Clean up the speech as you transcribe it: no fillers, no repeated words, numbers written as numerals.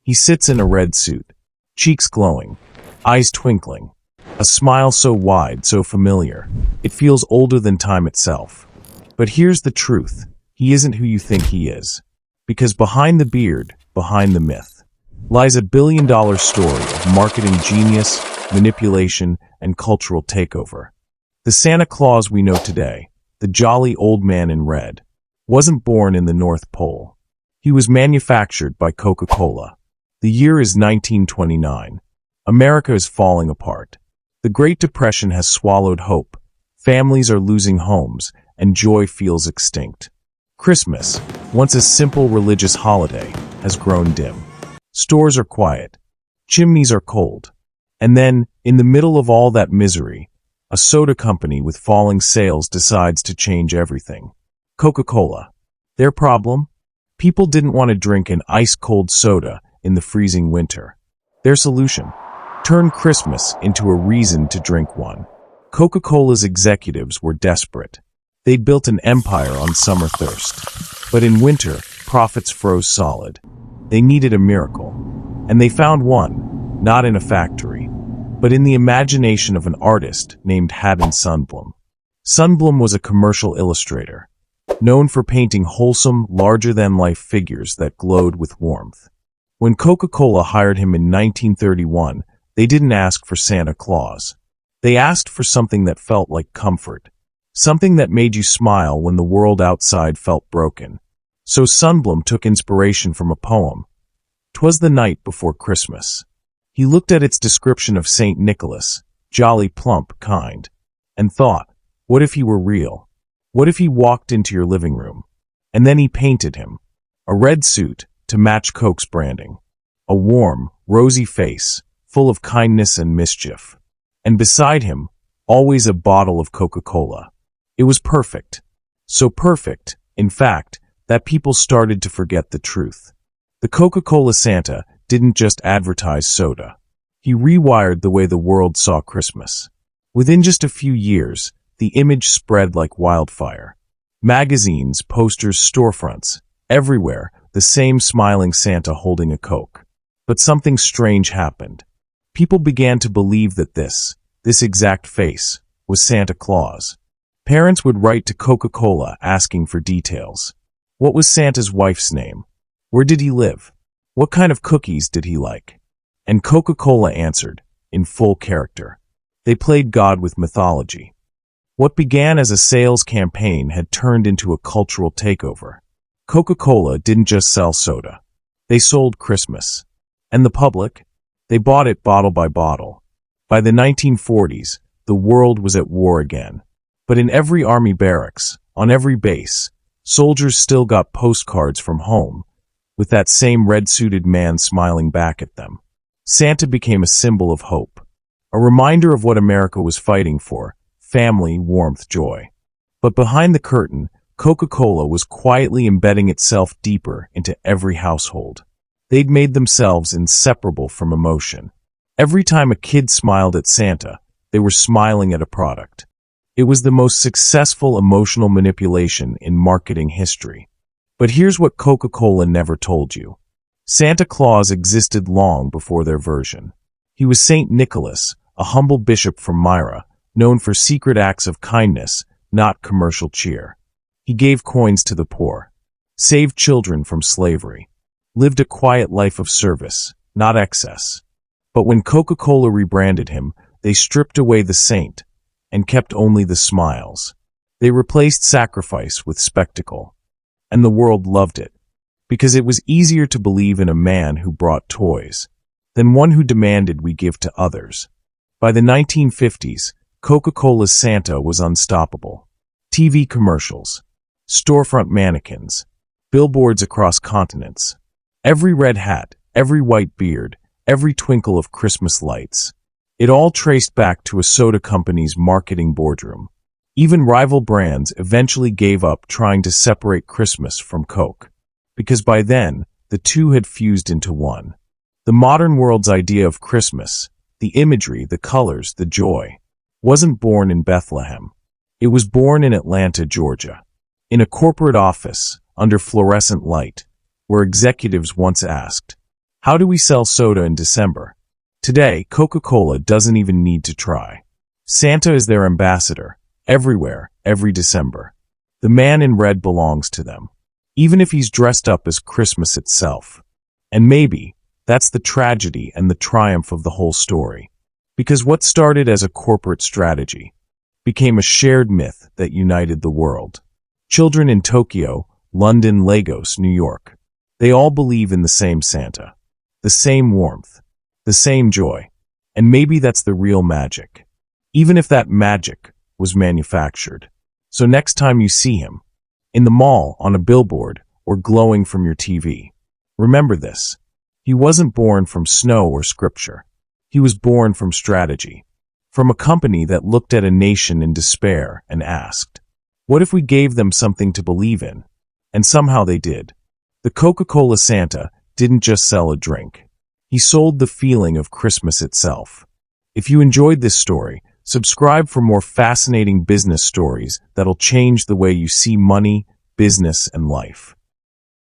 He sits in a red suit, cheeks glowing, eyes twinkling, a smile so wide, so familiar, it feels older than time itself. But here's the truth, he isn't who you think he is. Because behind the beard, behind the myth, lies a billion-dollar story of marketing genius, manipulation, and cultural takeover. The Santa Claus we know today, the jolly old man in red, wasn't born in the North Pole. He was manufactured by Coca-Cola. The year is 1929. America is falling apart. The Great Depression has swallowed hope. Families are losing homes, and joy feels extinct. Christmas, once a simple religious holiday, has grown dim. Stores are quiet. Chimneys are cold. And then, in the middle of all that misery, a soda company with falling sales decides to change everything. Coca-Cola. Their problem? People didn't want to drink an ice-cold soda in the freezing winter. Their solution? Turn Christmas into a reason to drink one. Coca-Cola's executives were desperate. They'd built an empire on summer thirst. But in winter, profits froze solid. They needed a miracle. And they found one, not in a factory, but in the imagination of an artist named Haddon Sundblom. Sundblom was a commercial illustrator, known for painting wholesome, larger-than-life figures that glowed with warmth. When Coca-Cola hired him in 1931, they didn't ask for Santa Claus. They asked for something that felt like comfort, something that made you smile when the world outside felt broken. So Sundblom took inspiration from a poem. "'Twas the night before Christmas." He looked at its description of St. Nicholas, jolly, plump, kind, and thought, what if he were real? What if he walked into your living room? And then he painted him. A red suit, to match Coke's branding. A warm, rosy face, full of kindness and mischief. And beside him, always a bottle of Coca-Cola. It was perfect. So perfect, in fact, that people started to forget the truth. The Coca-Cola Santa didn't just advertise soda. He rewired the way the world saw Christmas. Within just a few years, the image spread like wildfire. Magazines, posters, storefronts, everywhere, the same smiling Santa holding a Coke. But something strange happened. People began to believe that this exact face, was Santa Claus. Parents would write to Coca-Cola asking for details. What was Santa's wife's name? Where did he live? What kind of cookies did he like? And Coca-Cola answered, in full character. They played God with mythology. What began as a sales campaign had turned into a cultural takeover. Coca-Cola didn't just sell soda. They sold Christmas. And the public? They bought it bottle by bottle. By the 1940s, the world was at war again. But in every army barracks, on every base, soldiers still got postcards from home, with that same red-suited man smiling back at them. Santa became a symbol of hope, a reminder of what America was fighting for: family, warmth, joy. But behind the curtain, Coca-Cola was quietly embedding itself deeper into every household. They'd made themselves inseparable from emotion. Every time a kid smiled at Santa, they were smiling at a product. It was the most successful emotional manipulation in marketing history. But here's what Coca-Cola never told you. Santa Claus existed long before their version. He was St. Nicholas, a humble bishop from Myra, known for secret acts of kindness, not commercial cheer. He gave coins to the poor, saved children from slavery, lived a quiet life of service, not excess. But when Coca-Cola rebranded him, they stripped away the saint and kept only the smiles. They replaced sacrifice with spectacle. And the world loved it, because it was easier to believe in a man who brought toys than one who demanded we give to others. By the 1950s, Coca-Cola's Santa was unstoppable. TV commercials, storefront mannequins, billboards across continents. Every red hat, every white beard, every twinkle of Christmas lights. It all traced back to a soda company's marketing boardroom. Even rival brands eventually gave up trying to separate Christmas from Coke, because by then, the two had fused into one. The modern world's idea of Christmas, the imagery, the colors, the joy, wasn't born in Bethlehem. It was born in Atlanta, Georgia, in a corporate office under fluorescent light, where executives once asked, How do we sell soda in December? Today, Coca-Cola doesn't even need to try. Santa is their ambassador, everywhere, every December. The man in red belongs to them, even if he's dressed up as Christmas itself. And maybe that's the tragedy and the triumph of the whole story. Because what started as a corporate strategy became a shared myth that united the world. Children in Tokyo, London, Lagos, New York, they all believe in the same Santa, the same warmth, the same joy. And maybe that's the real magic, even if that magic was manufactured. So next time you see him, in the mall, on a billboard, or glowing from your TV, remember this. He wasn't born from snow or scripture. He was born from strategy, from a company that looked at a nation in despair and asked, what if we gave them something to believe in? And somehow they did. The Coca-Cola Santa didn't just sell a drink. He sold the feeling of Christmas itself. If you enjoyed this story, subscribe for more fascinating business stories that'll change the way you see money, business, and life.